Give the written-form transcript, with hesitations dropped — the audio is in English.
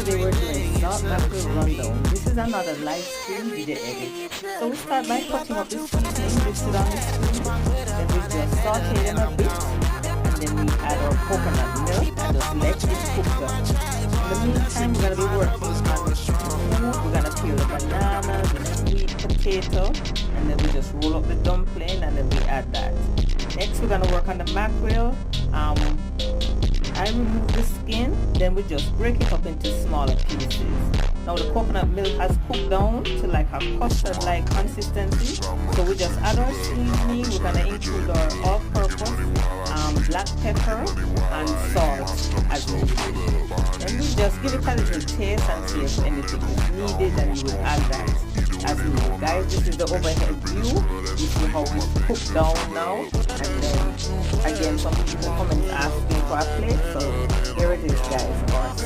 today we're doing salt mackerel rundown. This is another live stream video edit. So we start by cutting up the seasoning listed on the screen. Then we just saute them a bit, and then we add our coconut milk and just let it cook up. In the meantime, we're gonna be working on the food. We're gonna peel the banana, the sweet potato, and then we just roll up the dumpling, and then we add that. Next, we're gonna work on the mackerel. I remove the skin, then we just break it up into smaller pieces. Now the coconut milk has cooked down to like a custard-like consistency, so we just add our seasoning. We're gonna include our all-purpose black pepper and salt as needed. Then we just give it a little taste and see if anything is needed, and we will add that as needed. Guys, this is the overhead view. You see how it's cooked down now, and then again some people comment asking for a plate, so here it is, guys.